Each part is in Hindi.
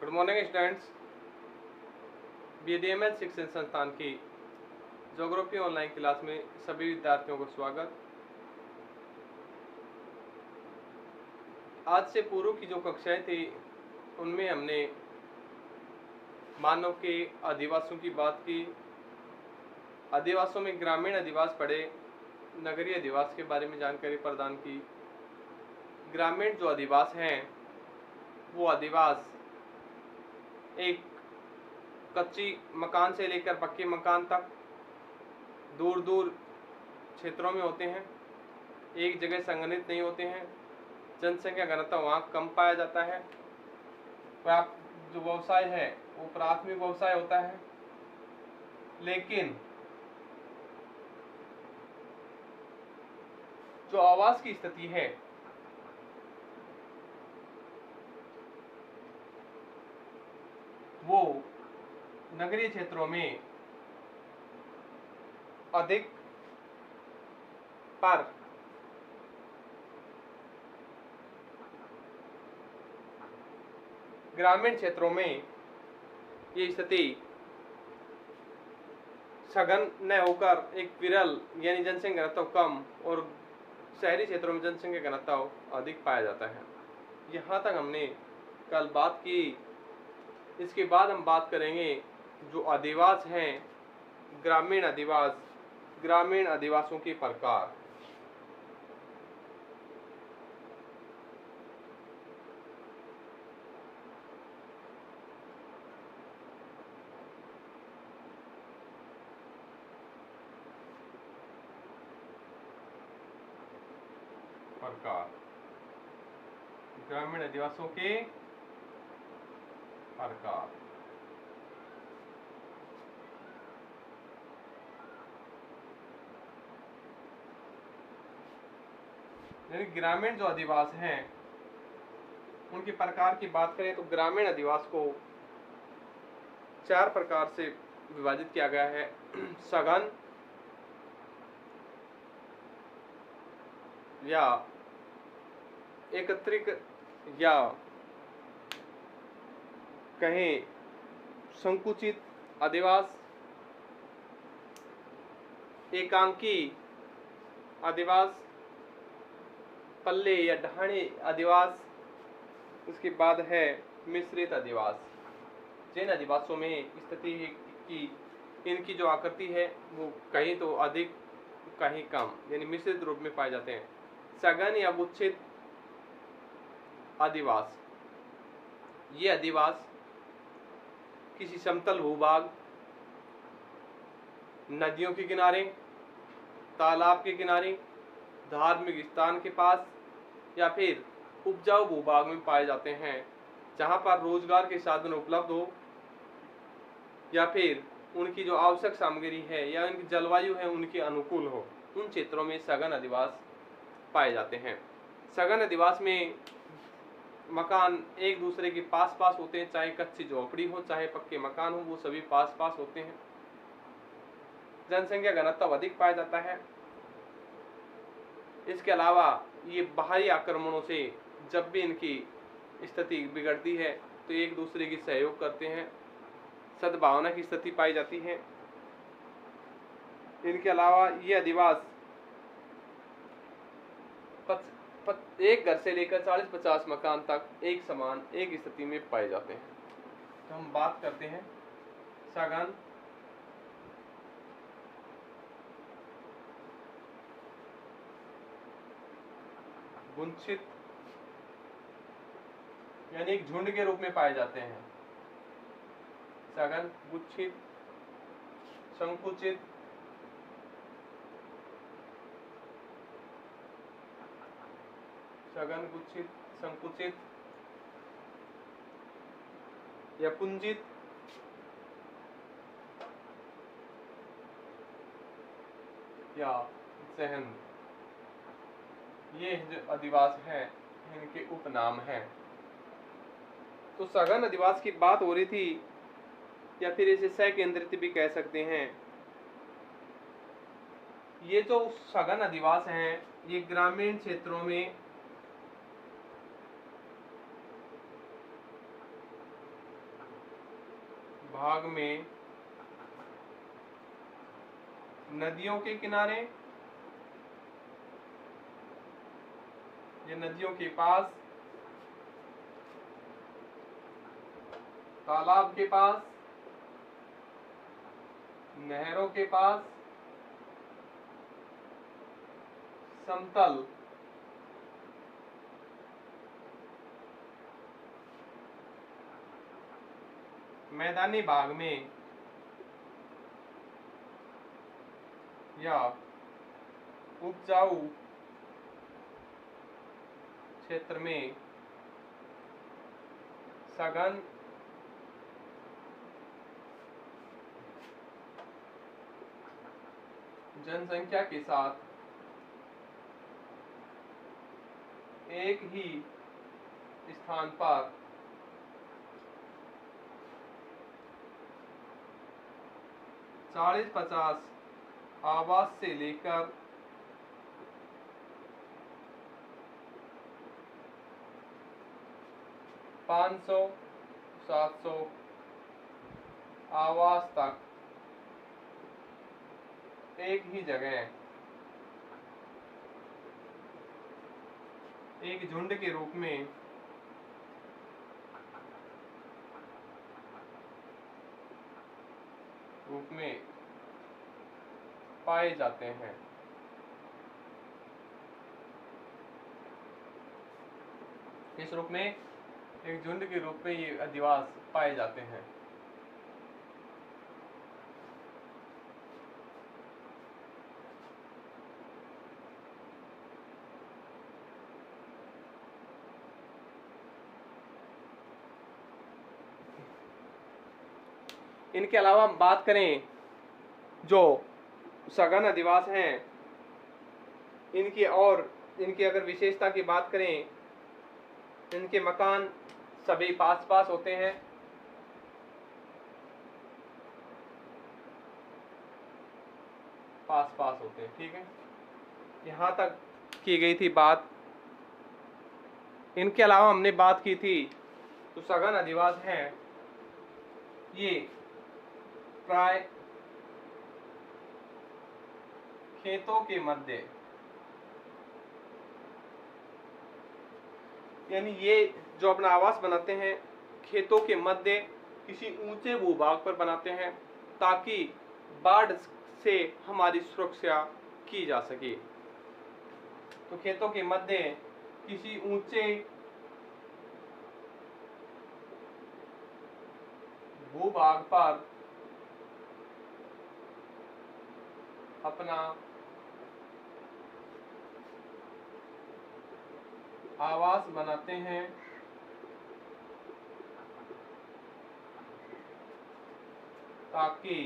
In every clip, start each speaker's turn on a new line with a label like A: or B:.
A: Good morning students. BDML शिक्षण संस्थान की ज्योग्राफी ऑनलाइन क्लास में सभी विद्यार्थियों को स्वागत। आज से पूर्व की जो कक्षाएं थी उनमें हमने मानव के अधिवासों की बात की, अधिवासों में ग्रामीण अधिवास पढ़े, नगरीय अधिवास के बारे में जानकारी प्रदान की। ग्रामीण जो अधिवास हैं वो अधिवास एक कच्ची मकान से लेकर पक्के मकान तक दूर दूर क्षेत्रों में होते हैं, एक जगह संघनित नहीं होते हैं। जनसंख्या घनत्व वहाँ कम पाया जाता है। जो व्यवसाय है वो प्राथमिक व्यवसाय होता है, लेकिन जो आवास की स्थिति है वो नगरीय क्षेत्रों में अधिक, पर ग्रामीण क्षेत्रों में ये स्थिति सघन न होकर एक विरल यानी जनसंख्या घनत्व कम और शहरी क्षेत्रों में जनसंख्या घनत्व अधिक पाया जाता है। यहाँ तक हमने कल बात की। इसके बाद हम बात करेंगे जो अधिवास हैं, ग्रामीण अधिवास, ग्रामीण अधिवासों के प्रकार। ग्रामीण अधिवासों के प्रकार। यानी ग्रामीण जो अधिवास हैं उनके प्रकार की बात करें तो ग्रामीण अधिवास को 4 प्रकार से विभाजित किया गया है। सघन या एकत्रित या कहें संकुचित अधिवास, एकांकी अधिवास, पल्ले या ढाणी अधिवास। उसके बाद है मिश्रित अधिवास। जिन अधिवासों में स्थिति की इनकी जो आकृति है वो कहीं तो अधिक कहीं कम यानी मिश्रित रूप में पाए जाते हैं। सघन या गुच्छित अधिवास, ये अधिवास किसी समतल भूभाग, नदियों के किनारे, तालाब के किनारे, धार्मिक स्थान के पास या फिर उपजाऊ भूभाग में पाए जाते हैं, जहां पर रोजगार के साधन उपलब्ध हो या फिर उनकी जो आवश्यक सामग्री है या उनकी जलवायु है उनके अनुकूल हो। उन क्षेत्रों में सघन अधिवास पाए जाते हैं। सघन अधिवास में मकान एक दूसरे के पास पास होते हैं, चाहे कच्ची झोपड़ी हो चाहे पक्के मकान हो, वो सभी पास पास होते हैं। जनसंख्या घनत्व अधिक पाया जाता है। इसके अलावा ये बाहरी आक्रमणों से जब भी इनकी स्थिति बिगड़ती है तो एक दूसरे की सहयोग करते हैं, सद्भावना की स्थिति पाई जाती है। इनके अलावा ये अधिवास एक घर से लेकर 40-50 मकान तक एक समान एक स्थिति में पाए जाते हैं। तो हम बात करते हैं सघन, गुच्छित यानी एक झुंड के रूप में पाए जाते हैं। सघन, गुच्छित, संकुचित, सघन, गुच्छित, संकुचित या पुंजित, या सहन, ये जो अधिवास हैं इनके उपनाम हैं। तो सघन अधिवास की बात हो रही थी या फिर इसे सकेंद्रित भी कह सकते हैं। ये जो सघन अधिवास हैं ये ग्रामीण क्षेत्रों में भाग में नदियों के किनारे, ये नदियों के पास, तालाब के पास, नहरों के पास, समतल मैदानी भाग में या उपजाऊ क्षेत्र में सघन जनसंख्या के साथ एक ही स्थान पर 40-50 आवास से लेकर 500-700 आवास तक एक ही जगह एक झुंड के रूप में पाए जाते हैं। इस रूप में एक झुंड के रूप में ये अधिवास पाए जाते हैं। इनके अलावा हम बात करें जो सघन अधिवास हैं, इनकी अगर विशेषता की बात करें, इनके मकान सभी पास पास होते हैं। पास पास होते हैं, ठीक है। यहाँ तक की गई थी बात। इनके अलावा हमने बात की थी तो सघन अधिवास हैं, ये प्राय खेतों के मध्य, यानी ये जो अपना आवास बनाते हैं खेतों के मध्य किसी ऊंचे भूभाग पर बनाते हैं ताकि बाढ़ से हमारी सुरक्षा की जा सके। तो खेतों के मध्य किसी ऊंचे भूभाग पर अपना आवास बनाते हैं ताकि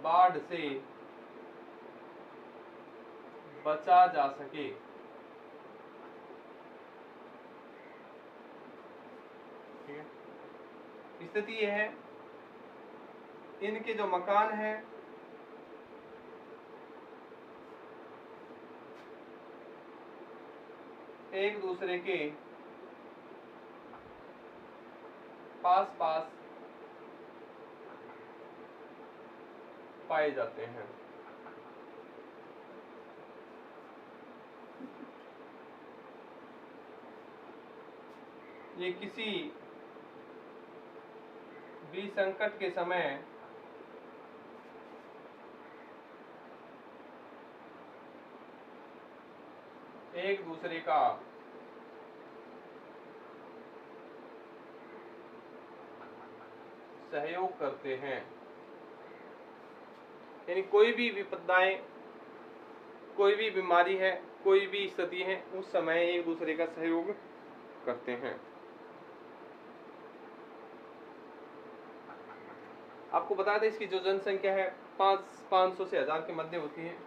A: बाढ़ से बचा जा सके। ठीक है, स्थिति यह है, इनके जो मकान हैं एक दूसरे के पास पास पाए जाते हैं। ये किसी भी संकट के समय एक दूसरे का सहयोग करते हैं। यानी कोई भी विपदाएं, कोई भी बीमारी है, कोई भी स्थिति है, उस समय एक दूसरे का सहयोग करते हैं। आपको बता दें इसकी जो जनसंख्या है 500 से 1000 के मध्य होती है।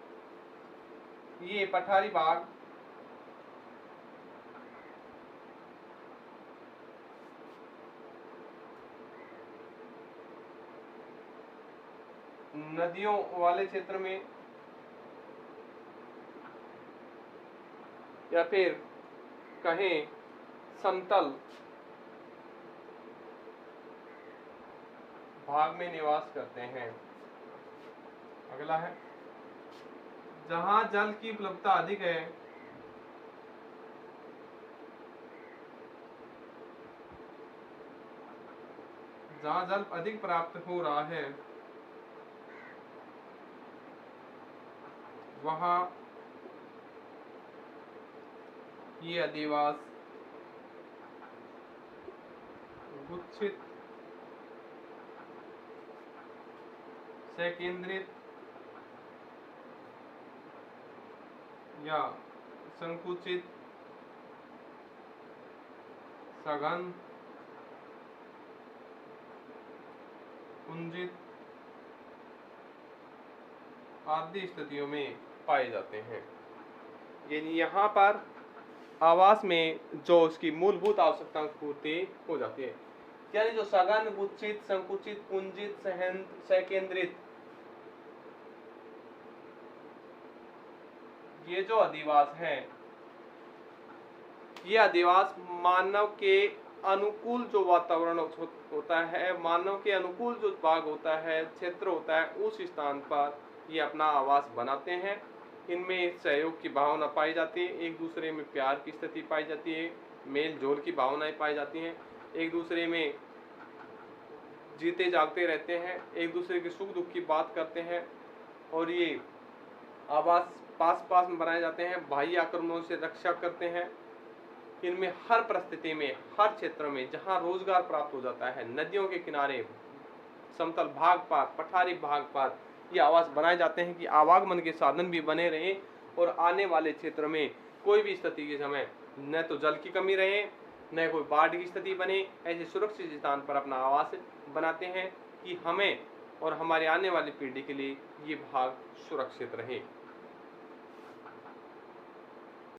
A: ये पठारी भाग नदियों वाले क्षेत्र में या फिर कहें समतल भाग में निवास करते हैं। अगला है, जहां जल की उपलब्धता अधिक है जहां जल अधिक प्राप्त हो रहा है वहां ये अधिवास गुच्छित, संकेंद्रित या संकुचित, सघन, कुंजित आदि स्थितियों में पाए जाते हैं। यानी यहाँ पर आवास में जो उसकी मूलभूत आवश्यकताएं पूर्ति हो जाती है, यानी जो सघन, गुच्छित, संकुचित, कुंजित, संकेंद्रित, ये जो अधिवास हैं, ये अधिवास मानव के अनुकूल जो वातावरण होता है, मानव के अनुकूल जो भाग होता है, क्षेत्र होता है, उस स्थान पर ये अपना आवास बनाते हैं। इनमें सहयोग की भावना पाई जाती है, एक दूसरे में प्यार की स्थिति पाई जाती है, मेल जोल की भावनाएं पाई जाती हैं, एक दूसरे में जीते जागते रहते हैं, एक दूसरे के सुख दुख की बात करते हैं। और ये आवास पास पास में बनाए जाते हैं, बाह्य आक्रमणों से रक्षा करते हैं। इनमें हर परिस्थिति में, हर क्षेत्र में जहां रोजगार प्राप्त हो जाता है, नदियों के किनारे, समतल भाग पर, पठारी भाग पर ये आवास बनाए जाते हैं कि आवागमन के साधन भी बने रहें और आने वाले क्षेत्र में कोई भी स्थिति के समय न तो जल की कमी रहे, न कोई बाढ़ की स्थिति बने। ऐसे सुरक्षित स्थान पर अपना आवास बनाते हैं कि हमें और हमारे आने वाली पीढ़ी के लिए ये भाग सुरक्षित रहे।